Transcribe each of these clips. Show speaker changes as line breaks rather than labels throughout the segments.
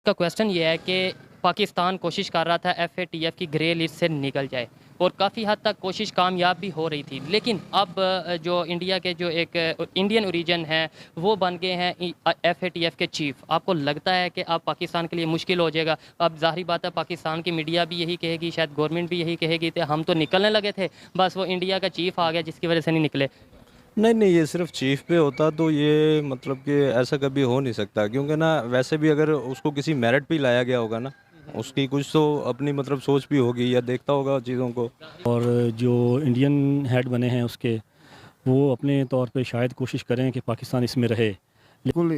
का क्वेश्चन ये है कि पाकिस्तान कोशिश कर रहा था एफएटीएफ की ग्रे लिस्ट से निकल जाए और काफ़ी हद तक कोशिश कामयाब भी हो रही थी, लेकिन अब जो इंडिया के जो एक इंडियन ओरिजिन है वो बन गए हैं एफएटीएफ के चीफ। आपको लगता है कि अब पाकिस्तान के लिए मुश्किल हो जाएगा? अब ज़ाहिर बात है, पाकिस्तान की मीडिया भी यही कहेगी, शायद गवर्नमेंट भी यही कहेगी, तो हम तो निकलने लगे थे, बस वो इंडिया का चीफ आ गया जिसकी वजह से नहीं निकले।
नहीं नहीं, ये सिर्फ चीफ पे होता तो ये मतलब कि ऐसा कभी हो नहीं सकता, क्योंकि ना वैसे भी अगर उसको किसी मेरिट पे लाया गया होगा ना, उसकी कुछ तो अपनी मतलब सोच भी होगी या देखता होगा चीज़ों को।
और जो इंडियन हेड बने हैं उसके, वो अपने तौर पे शायद कोशिश करें कि पाकिस्तान इसमें रहे।
बिल्कुल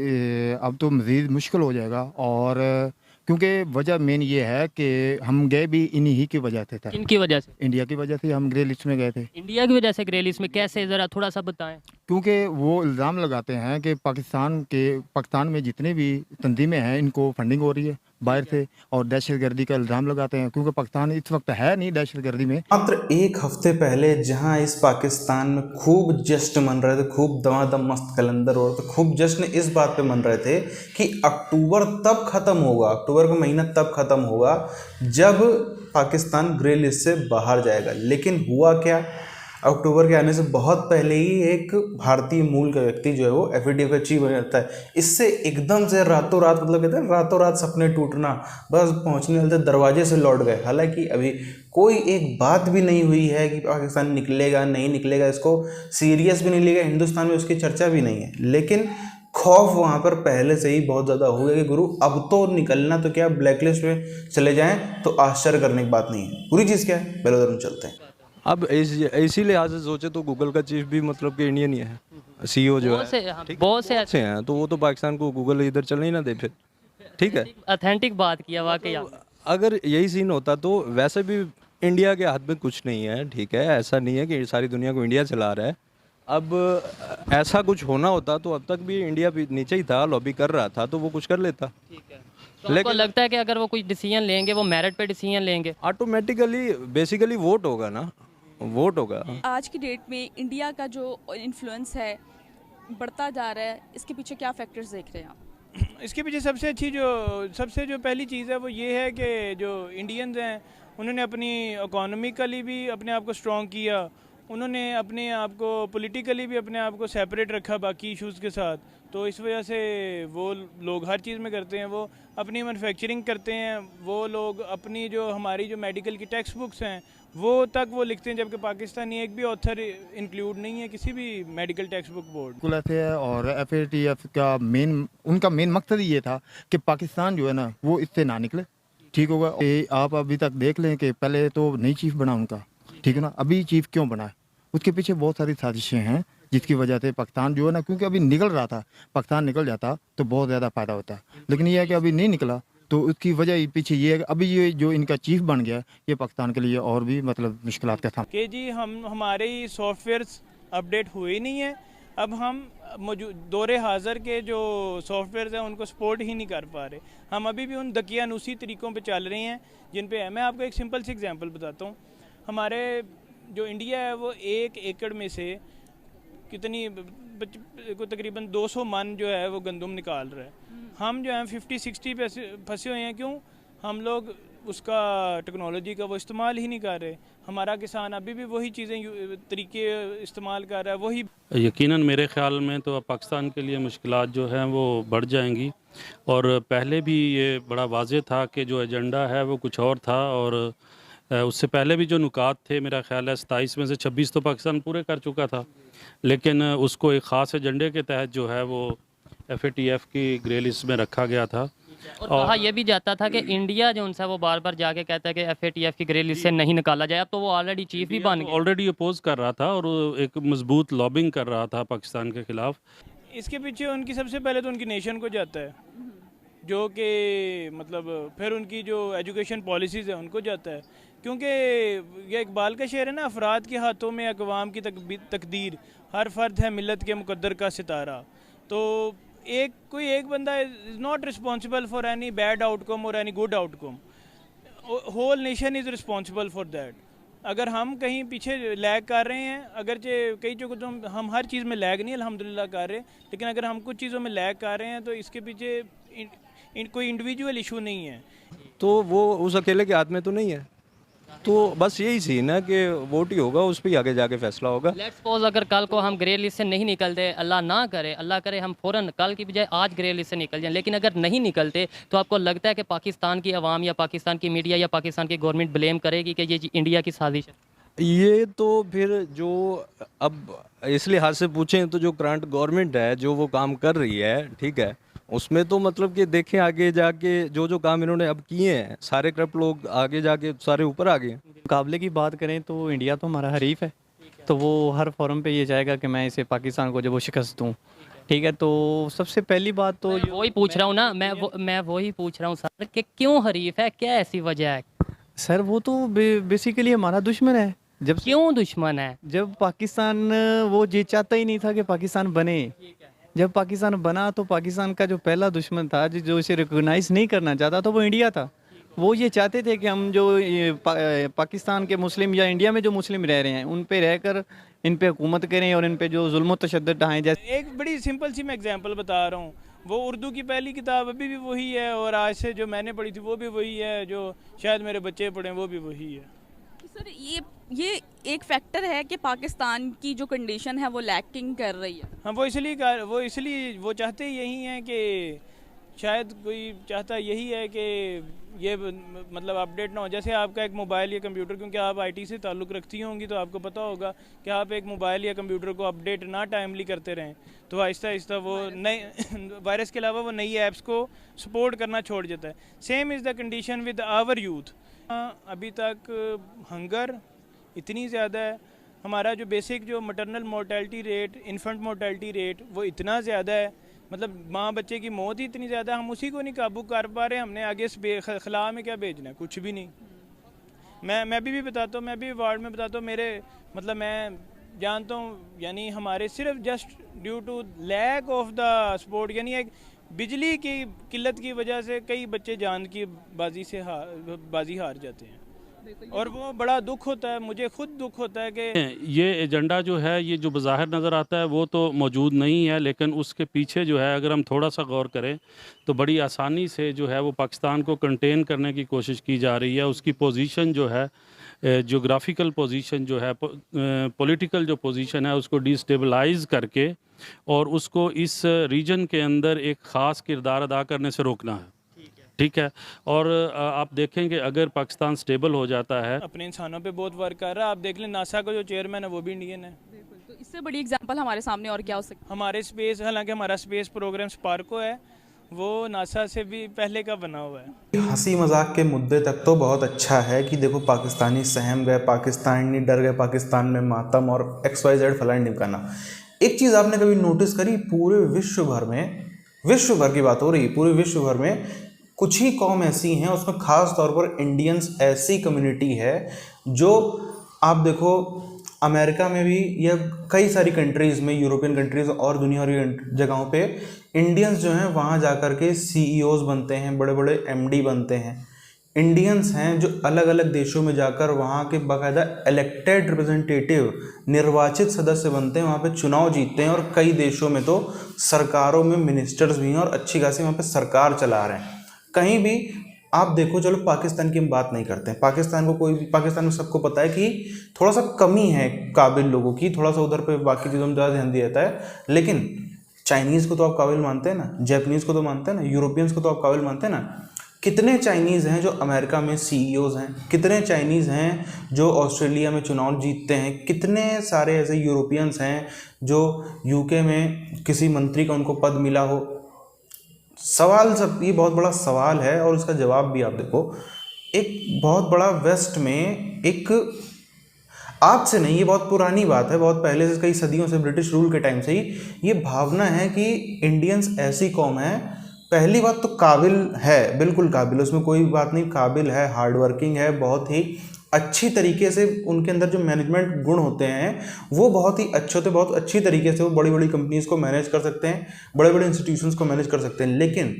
अब तो मज़ीद मुश्किल हो जाएगा। और क्योंकि वजह मेन ये है कि हम गए भी इन्हीं ही की वजह से था।
किन की वजह से?
इंडिया की वजह से हम ग्रे लिस्ट में गए थे।
इंडिया की वजह से ग्रे लिस्ट में कैसे, ज़रा थोड़ा सा बताएं।
क्योंकि वो इल्ज़ाम लगाते हैं कि पाकिस्तान में जितनी भी तंजीमें हैं इनको फंडिंग हो रही है बाहर से, और दहशतगर्दी का इल्ज़ाम लगाते हैं, क्योंकि पाकिस्तान इस वक्त है नहीं दहशतगर्दी में।
मात्र एक हफ्ते पहले जहां इस पाकिस्तान में खूब जश्न मन रहे थे, खूब दमादम मस्त कलंदर हो रहे थे, खूब जश्न इस बात पे मन रहे थे कि अक्टूबर तब खत्म होगा, अक्टूबर का महीना तब खत्म होगा जब पाकिस्तान ग्रे लिस्ट से बाहर जाएगा। लेकिन हुआ क्या, अक्टूबर के आने से बहुत पहले ही एक भारतीय मूल का व्यक्ति जो है वो एफएटीएफ का चीफ बन जाता है। इससे एकदम से रातों रात, मतलब कहते हैं रातों रात सपने टूटना, बस पहुंचने वाले दरवाजे से लौट गए। हालांकि अभी कोई एक बात भी नहीं हुई है कि पाकिस्तान निकलेगा नहीं निकलेगा, इसको सीरियस भी नहीं लिया, हिंदुस्तान में उसकी चर्चा भी नहीं है। लेकिन खौफ वहाँ पर पहले से ही बहुत ज़्यादा हो गया कि गुरु अब तो निकलना तो क्या, ब्लैकलिस्ट में चले जाएं तो आश्चर्य करने की बात नहीं है। पूरी चीज़ क्या है, पहले उधर चलते हैं।
अब इसी लिहाज से सोचे तो गूगल का चीफ भी मतलब कि इंडियन ही है, सीईओ जो
बहुत से
है।
हाँ,
ठीक है,
बहुत से
बहुत से हैं, तो वो तो पाकिस्तान को गूगल इधर चलने ही ना दे फिर। ठीक है,
ऑथेंटिक बात किया वाकई
तो
आपने।
अगर यही सीन होता तो वैसे भी इंडिया के हाथ में कुछ नहीं है। ठीक है, ऐसा नहीं है कि सारी दुनिया को इंडिया चला रहा है। अब ऐसा कुछ होना होता तो अब तक भी इंडिया भी नीचे ही था, लॉबी कर रहा था, तो वो कुछ कर लेता।
ठीक है, तो आपको लगता है कि अगर वो कोई डिसीजन लेंगे वो मेरिट पे डिसीजन लेंगे?
ऑटोमेटिकली बेसिकली वोट होगा ना, वोट होगा।
आज की डेट में इंडिया का जो इन्फ्लुएंस है बढ़ता जा रहा है, इसके पीछे क्या फैक्टर्स देख रहे हैं आप?
इसके पीछे सबसे जो पहली चीज़ है वो ये है कि जो इंडियंस हैं उन्होंने अपनी इकोनॉमिकली भी अपने आप को स्ट्रॉन्ग किया, उन्होंने अपने आप को पॉलिटिकली भी अपने आप को सेपरेट रखा बाकी इश्यूज़ के साथ। तो इस वजह से वो लोग हर चीज़ में करते हैं, वो अपनी मैन्युफैक्चरिंग करते हैं, वो लोग अपनी जो हमारी जो मेडिकल की टेक्स्ट बुक्स हैं वो तक वो लिखते हैं, जबकि पाकिस्तानी एक भी ऑथर इंक्लूड नहीं है किसी भी मेडिकल टेक्स्ट बुक बोर्ड।
बिल्कुल ऐसे है। और एफएटीएफ का उनका मेन मकसद ये था कि पाकिस्तान जो है ना वो इससे ना निकले। ठीक होगा, आप अभी तक देख लें कि पहले तो नई चीफ बना उनका, ठीक है ना, अभी चीफ क्यों बना है, उसके पीछे बहुत सारी साजिशें हैं जिसकी वजह से पाकिस्तान जो है ना, क्योंकि अभी निकल रहा था, पाकिस्तान निकल जाता तो बहुत ज़्यादा फ़ायदा होता। लेकिन ये है कि अभी नहीं निकला, तो उसकी वजह पीछे ये है कि अभी ये जो इनका चीफ बन गया ये पाकिस्तान के लिए और भी मतलब मुश्किलात का था
कि जी हमारे सॉफ्टवेयर्स अपडेट हुए ही नहीं है। अब हम दौरे हाज़र के जो सॉफ्टवेयर्स हैं उनको सपोर्ट ही नहीं कर पा रहे। हम अभी भी उन दकियानूसी तरीक़ों पे चल रहे हैं जिन पे है। मैं आपको एक सिंपल सी एग्जांपल बताता हूँ। हमारे जो इंडिया है वो 1 एकड़ में से कितनी को तकरीबन 200 मन जो है वो गंदम निकाल रहा है। हम जो हैं 50-60 पे फंसे हुए हैं। क्यों? हम लोग उसका टेक्नोलॉजी का वो इस्तेमाल ही नहीं कर रहे। हमारा किसान अभी भी वही चीज़ें तरीके इस्तेमाल कर रहा है, वही।
यकीनन मेरे ख़्याल में तो अब पाकिस्तान के लिए मुश्किलात जो हैं वो बढ़ जाएंगी, और पहले भी ये बड़ा वाज़ेह था कि जो एजेंडा है वो कुछ और था, और उससे पहले भी जो नुकात थे, मेरा ख़्याल है 27 में से 26 तो पाकिस्तान पूरे कर चुका था, लेकिन उसको एक ख़ास एजेंडे के तहत जो है वो एफएटीएफ की ग्रे लिस्ट में रखा गया था।
और कहा यह भी जाता था कि इंडिया जो उनसे वो बार बार जाके कहता है कि एफएटीएफ की ग्रे लिस्ट से नहीं निकाला जाए। अब तो वो ऑलरेडी चीफ भी बन गया,
ऑलरेडी अपोज कर रहा था और एक मजबूत लॉबिंग कर रहा था पाकिस्तान के ख़िलाफ़।
इसके पीछे उनकी सबसे पहले तो उनकी नेशन को जाता है, जो कि मतलब फिर उनकी जो एजुकेशन पॉलिसीज़ है उनको जाता है। क्योंकि ये इकबाल का शेर है ना, अफराद के हाथों में अक़वाम की तकदीर, हर फर्द है मिलत के मुकद्दर का सितारा। तो कोई एक बंदा is not responsible for any bad outcome और any good outcome, whole nation is responsible for that. अगर हम कहीं पीछे लैग कर रहे हैं, अगरचे कई जगह तो हम हर चीज़ में लैग नहीं अल्हम्दुलिल्लाह कर रहे, लेकिन अगर हम कुछ चीज़ों में लैग कर रहे हैं तो इसके पीछे कोई इंडिविजुअल इशू नहीं है।
तो वो उस अकेले के हाथ में तो नहीं है, तो बस यही सीन है कि वोट ही होगा, उस पर ही आगे जाके फैसला होगा।
लेट्स सपोज अगर कल को हम ग्रे लिस्ट से नहीं निकलते, अल्लाह ना करे, अल्लाह करे हम फ़ौरन कल की बजाय आज ग्रे लिस्ट से निकल जाएं, लेकिन अगर नहीं निकलते तो आपको लगता है कि पाकिस्तान की आवाम या पाकिस्तान की मीडिया या पाकिस्तान की गवर्नमेंट ब्लेम करेगी कि ये इंडिया की साजिश है?
ये तो फिर जो अब इस लिहाज से पूछें तो जो करंट गवर्नमेंट है जो वो काम कर रही है, ठीक है, उसमें तो मतलब कि देखें आगे जाके जो जो काम इन्होंने अब किए हैं, सारे करप्ट लोग आगे जाके सारे ऊपर आ गए।
मुकाबले की बात करें तो इंडिया तो हमारा हरीफ है, तो वो हर फोरम पे ये जाएगा कि मैं इसे पाकिस्तान को जब वो शिकस्त दूँ, ठीक है। तो सबसे पहली बात तो
मैं वही पूछ रहा हूँ ना, मैं वही पूछ रहा हूँ सर कि क्यों हरीफ है, क्या ऐसी वजह है?
सर वो तो बेसिकली हमारा दुश्मन है। जब
क्यों दुश्मन है?
जब पाकिस्तान वो ये चाहता ही नहीं था कि पाकिस्तान बने, जब पाकिस्तान बना तो पाकिस्तान का जो पहला दुश्मन था जो इसे रिकॉग्नाइज नहीं करना चाहता था वो इंडिया था। वो ये चाहते थे कि हम जो पाकिस्तान के मुस्लिम या इंडिया में जो मुस्लिम रह रहे हैं उन पे रहकर इन पे हुकूमत करें और इन पे जो जुल्म तशद्दुद ढाएं। जैसे
एक बड़ी सिंपल सी मैं एग्जांपल बता रहा हूँ, वो उर्दू की पहली किताब अभी भी वही है और आज से जो मैंने पढ़ी थी वो भी वही है, जो शायद मेरे बच्चे पढ़ें वो भी वही है।
सर ये एक फैक्टर है कि पाकिस्तान की जो कंडीशन है वो लैकिंग कर रही है।
हाँ, वो चाहते यही हैं कि शायद कोई चाहता यही है कि ये मतलब अपडेट ना हो। जैसे आपका एक मोबाइल या कंप्यूटर, क्योंकि आप आईटी से ताल्लुक़ रखती होंगी तो आपको पता होगा कि आप एक मोबाइल या कंप्यूटर को अपडेट ना टाइमली करते रहें तो आहिस्ता आहिस्ता वो नए वायरस के अलावा वो नई ऐप्स को सपोर्ट करना छोड़ जाता है। Same is the condition with our youth. अभी तक हंगर इतनी ज़्यादा है, हमारा जो बेसिक जो maternal mortality rate, infant mortality rate वो इतना ज़्यादा है, मतलब माँ बच्चे की मौत ही इतनी ज़्यादा है, हम उसी को नहीं काबू कर पा रहे। हमने आगे खला में क्या भेजना है? कुछ भी नहीं। मैं भी बताता हूँ, मैं भी वार्ड में बताता हूँ, मेरे मतलब मैं जानता हूँ, यानी हमारे सिर्फ just due to lack of the support, यानी एक बिजली की किल्लत की वजह से कई बच्चे जान की बाजी हार जाते हैं और वो बड़ा दुख होता है। मुझे खुद दुख होता है कि
ये एजेंडा जो है ये जो बज़ाहिर नज़र आता है वो तो मौजूद नहीं है, लेकिन उसके पीछे जो है अगर हम थोड़ा सा गौर करें तो बड़ी आसानी से जो है वो पाकिस्तान को कंटेन करने की कोशिश की जा रही है। उसकी पोजीशन जो है, जोग्राफिकल पोजीशन जो है, पॉलिटिकल जो पोजीशन है उसको डिस्टेबलाइज करके और उसको इस रीजन के अंदर एक ख़ास किरदार अदा करने से रोकना है, ठीक है। और आप देखेंगे अगर पाकिस्तान स्टेबल हो जाता है,
अपने इंसानों पे बहुत वर्क कर रहा है। आप देख लें नासा का जो चेयरमैन है वो भी इंडियन है।
तो इससे बड़ी एग्जांपल हमारे सामने और क्या हो सकती है?
हमारे स्पेस, हालांकि हमारा स्पेस प्रोग्राम स्पार्को है, वो नासा से भी पहले का बना हुआ है।
हंसी मजाक के मुद्दे तक तो बहुत अच्छा है कि देखो पाकिस्तानी सहम गए, पाकिस्तानी डर गए, पाकिस्तान में मातम और XYZ फलाना ढिमकाना। एक चीज़ आपने कभी नोटिस करी, पूरे विश्व भर में, विश्व भर की बात हो रही, पूरे विश्व भर में कुछ ही कौम ऐसी हैं, उसमें ख़ास तौर पर इंडियंस ऐसी कम्युनिटी है जो आप देखो अमेरिका में भी या कई सारी कंट्रीज़ में, यूरोपियन कंट्रीज़ और दुनिया की जगहों पे इंडियंस जो हैं वहाँ जाकर के CEOs बनते हैं, बड़े बड़े MD बनते हैं। इंडियंस हैं जो अलग अलग देशों में जाकर वहाँ के बाकायदा इलेक्टेड रिप्रेजेंटेटिव, निर्वाचित सदस्य बनते हैं, वहाँ पे चुनाव जीतते हैं और कई देशों में तो सरकारों में मिनिस्टर्स भी हैं और अच्छी खासी वहाँ पे सरकार चला रहे हैं। कहीं भी आप देखो, चलो पाकिस्तान की हम बात नहीं करते हैं, पाकिस्तान में सबको पता है कि थोड़ा सा कमी है काबिल लोगों की, थोड़ा सा उधर पे बाकी चीज़ों में ज़्यादा ध्यान दिया जाता है, लेकिन चाइनीज़ को तो आप काबिल मानते हैं ना, जापानीज़ को तो मानते हैं ना, यूरोपियंस को तो आप काबिल मानते हैं ना। कितने चाइनीज़ हैं जो अमेरिका में CEOs हैं, कितने चाइनीज़ हैं जो ऑस्ट्रेलिया में चुनाव जीतते हैं, कितने सारे ऐसे यूरोपियंस हैं जो UK में किसी मंत्री का उनको पद मिला हो। सवाल सब ये बहुत बड़ा सवाल है और उसका जवाब भी आप देखो, एक बहुत बड़ा वेस्ट में एक, आज से नहीं, ये बहुत पुरानी बात है, बहुत पहले से, कई सदियों से, ब्रिटिश रूल के टाइम से ही ये भावना है कि इंडियंस ऐसी कौम है, पहली बात तो काबिल है, बिल्कुल काबिल, उसमें कोई बात नहीं, काबिल है, हार्ड वर्किंग है, बहुत ही अच्छी तरीके से उनके अंदर जो मैनेजमेंट गुण होते हैं वो बहुत ही अच्छे होते हैं, बहुत अच्छी तरीके से वो बड़ी बड़ी कंपनीज़ को मैनेज कर सकते हैं, बड़े बड़े इंस्टीट्यूशंस को मैनेज कर सकते हैं। लेकिन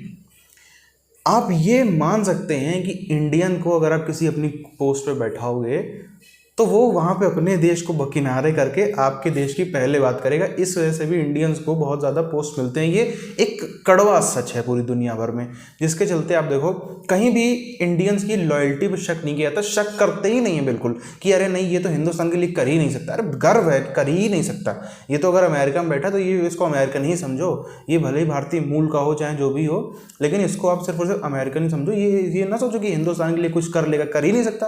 आप ये मान सकते हैं कि इंडियन को अगर आप किसी अपनी पोस्ट पे बैठाओगे तो वो वहाँ पे अपने देश को बकिनारे करके आपके देश की पहले बात करेगा। इस वजह से भी इंडियंस को बहुत ज़्यादा पोस्ट मिलते हैं। ये एक कड़वा सच है पूरी दुनिया भर में, जिसके चलते आप देखो कहीं भी इंडियंस की लॉयल्टी पर शक नहीं किया था, शक करते ही नहीं है बिल्कुल कि अरे नहीं ये तो हिंदुस्तान के लिए कर ही नहीं सकता। अरे गर्व है, कर ही नहीं सकता। ये तो अगर अमेरिका में बैठा तो ये इसको अमेरिकन ही समझो, ये भले ही भारतीय मूल का हो चाहे जो भी हो, लेकिन इसको आप सिर्फ और सिर्फ अमेरिकन ही समझो। ये ना सोचो कि हिंदुस्तान के लिए कुछ कर लेगा, कर ही नहीं सकता।